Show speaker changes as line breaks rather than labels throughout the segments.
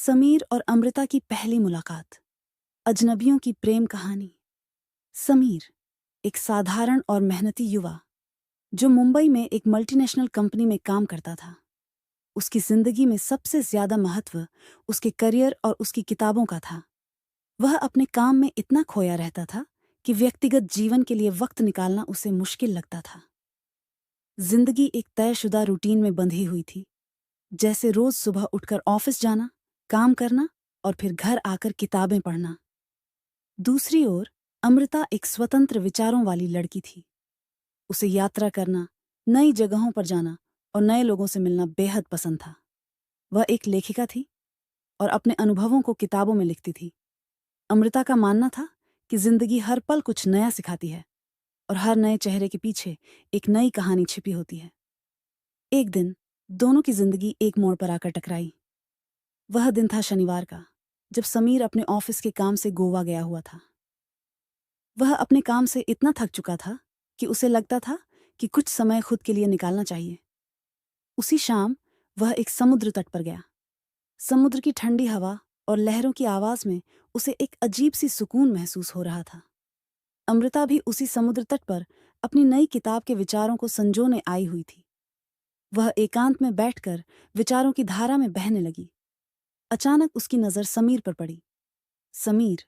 समीर और अमृता की पहली मुलाकात। अजनबियों की प्रेम कहानी। समीर एक साधारण और मेहनती युवा जो मुंबई में एक मल्टीनेशनल कंपनी में काम करता था। उसकी जिंदगी में सबसे ज्यादा महत्व उसके करियर और उसकी किताबों का था। वह अपने काम में इतना खोया रहता था कि व्यक्तिगत जीवन के लिए वक्त निकालना उसे मुश्किल लगता था। जिंदगी एक तयशुदा रूटीन में बंधी हुई थी, जैसे रोज सुबह उठकर ऑफिस जाना, काम करना और फिर घर आकर किताबें पढ़ना। दूसरी ओर अमृता एक स्वतंत्र विचारों वाली लड़की थी। उसे यात्रा करना, नई जगहों पर जाना और नए लोगों से मिलना बेहद पसंद था। वह एक लेखिका थी और अपने अनुभवों को किताबों में लिखती थी। अमृता का मानना था कि जिंदगी हर पल कुछ नया सिखाती है और हर नए चेहरे के पीछे एक नई कहानी छिपी होती है। एक दिन दोनों की जिंदगी एक मोड़ पर आकर टकराई। वह दिन था शनिवार का, जब समीर अपने ऑफिस के काम से गोवा गया हुआ था। वह अपने काम से इतना थक चुका था कि उसे लगता था कि कुछ समय खुद के लिए निकालना चाहिए। उसी शाम वह एक समुद्र तट पर गया। समुद्र की ठंडी हवा और लहरों की आवाज में उसे एक अजीब सी सुकून महसूस हो रहा था। अमृता भी उसी समुद्र तट पर अपनी नई किताब के विचारों को संजोने आई हुई थी। वह एकांत में बैठकर विचारों की धारा में बहने लगी। अचानक उसकी नजर समीर पर पड़ी। समीर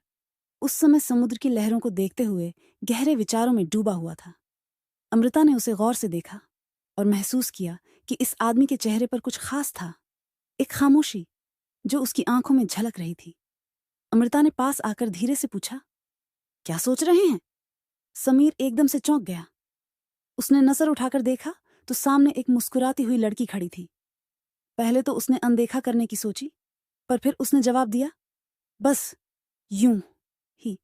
उस समय समुद्र की लहरों को देखते हुए गहरे विचारों में डूबा हुआ था। अमृता ने उसे गौर से देखा और महसूस किया कि इस आदमी के चेहरे पर कुछ खास था, एक खामोशी जो उसकी आंखों में झलक रही थी। अमृता ने पास आकर धीरे से पूछा, क्या सोच रहे हैं? समीर एकदम से चौंक गया। उसने नजर उठाकर देखा तो सामने एक मुस्कुराती हुई लड़की खड़ी थी। पहले तो उसने अनदेखा करने की सोची, पर फिर उसने जवाब दिया, बस यूं ही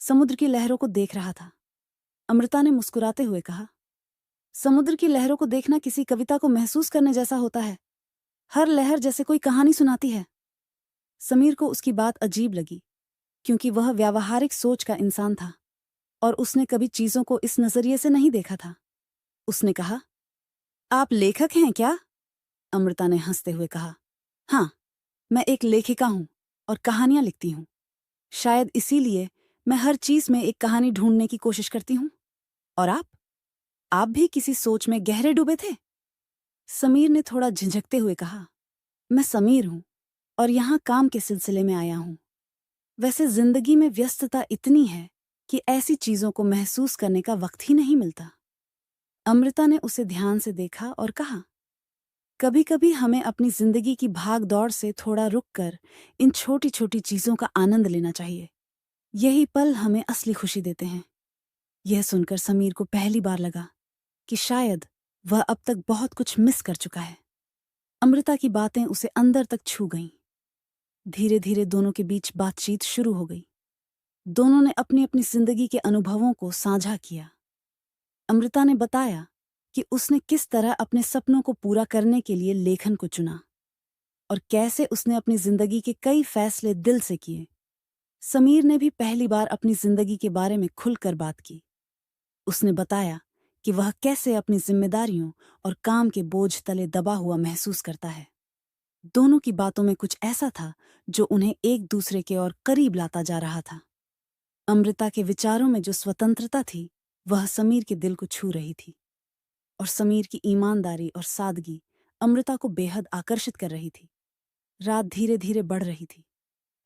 समुद्र की लहरों को देख रहा था। अमृता ने मुस्कुराते हुए कहा, समुद्र की लहरों को देखना किसी कविता को महसूस करने जैसा होता है। हर लहर जैसे कोई कहानी सुनाती है। समीर को उसकी बात अजीब लगी, क्योंकि वह व्यावहारिक सोच का इंसान था और उसने कभी चीजों को इस नजरिए से नहीं देखा था। उसने कहा, आप लेखक हैं क्या? अमृता ने हंसते हुए कहा, हाँ, मैं एक लेखिका हूं और कहानियां लिखती हूं। शायद इसीलिए मैं हर चीज में एक कहानी ढूंढने की कोशिश करती हूं। और आप भी किसी सोच में गहरे डूबे थे? समीर ने थोड़ा झिझकते हुए कहा, मैं समीर हूं और यहां काम के सिलसिले में आया हूं। वैसे जिंदगी में व्यस्तता इतनी है कि ऐसी चीजों को महसूस करने का वक्त ही नहीं मिलता। अमृता ने उसे ध्यान से देखा और कहा, कभी कभी हमें अपनी जिंदगी की भाग दौड़ से थोड़ा रुककर इन छोटी छोटी चीजों का आनंद लेना चाहिए। यही पल हमें असली खुशी देते हैं। यह सुनकर समीर को पहली बार लगा कि शायद वह अब तक बहुत कुछ मिस कर चुका है। अमृता की बातें उसे अंदर तक छू गईं। धीरे धीरे दोनों के बीच बातचीत शुरू हो गई। दोनों ने अपनी अपनी जिंदगी के अनुभवों को साझा किया। अमृता ने बताया कि उसने किस तरह अपने सपनों को पूरा करने के लिए लेखन को चुना और कैसे उसने अपनी जिंदगी के कई फैसले दिल से किए। समीर ने भी पहली बार अपनी जिंदगी के बारे में खुलकर बात की। उसने बताया कि वह कैसे अपनी जिम्मेदारियों और काम के बोझ तले दबा हुआ महसूस करता है। दोनों की बातों में कुछ ऐसा था जो उन्हें एक दूसरे के और करीब लाता जा रहा था। अमृता के विचारों में जो स्वतंत्रता थी, वह समीर के दिल को छू रही थी, और समीर की ईमानदारी और सादगी अमृता को बेहद आकर्षित कर रही थी। रात धीरे धीरे बढ़ रही थी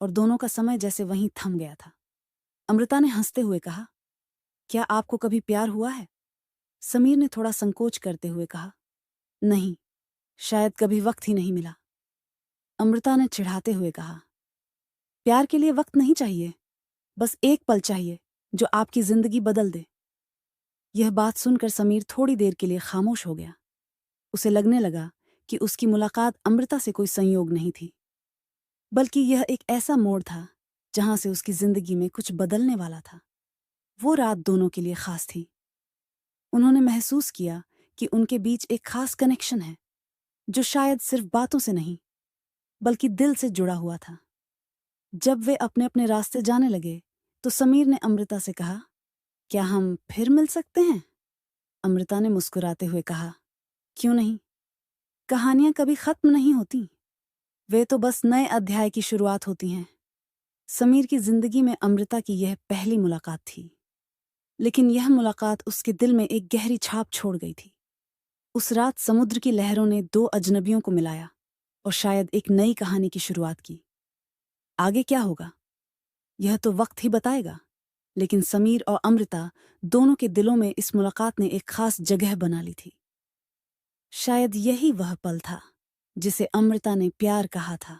और दोनों का समय जैसे वहीं थम गया था। अमृता ने हंसते हुए कहा, क्या आपको कभी प्यार हुआ है? समीर ने थोड़ा संकोच करते हुए कहा, नहीं, शायद कभी वक्त ही नहीं मिला। अमृता ने चिढ़ाते हुए कहा, प्यार के लिए वक्त नहीं चाहिए, बस एक पल चाहिए जो आपकी जिंदगी बदल दे। यह बात सुनकर समीर थोड़ी देर के लिए खामोश हो गया। उसे लगने लगा कि उसकी मुलाकात अमृता से कोई संयोग नहीं थी, बल्कि यह एक ऐसा मोड़ था जहां से उसकी जिंदगी में कुछ बदलने वाला था। वो रात दोनों के लिए खास थी। उन्होंने महसूस किया कि उनके बीच एक खास कनेक्शन है जो शायद सिर्फ बातों से नहीं, बल्कि दिल से जुड़ा हुआ था। जब वे अपने अपने रास्ते जाने लगे तो समीर ने अमृता से कहा, क्या हम फिर मिल सकते हैं? अमृता ने मुस्कुराते हुए कहा, क्यों नहीं? कहानियां कभी खत्म नहीं होती, वे तो बस नए अध्याय की शुरुआत होती हैं। समीर की जिंदगी में अमृता की यह पहली मुलाकात थी, लेकिन यह मुलाकात उसके दिल में एक गहरी छाप छोड़ गई थी। उस रात समुद्र की लहरों ने दो अजनबियों को मिलाया और शायद एक नई कहानी की शुरुआत की। आगे क्या होगा, यह तो वक्त ही बताएगा, लेकिन समीर और अमृता दोनों के दिलों में इस मुलाकात ने एक खास जगह बना ली थी। शायद यही वह पल था जिसे अमृता ने प्यार कहा था।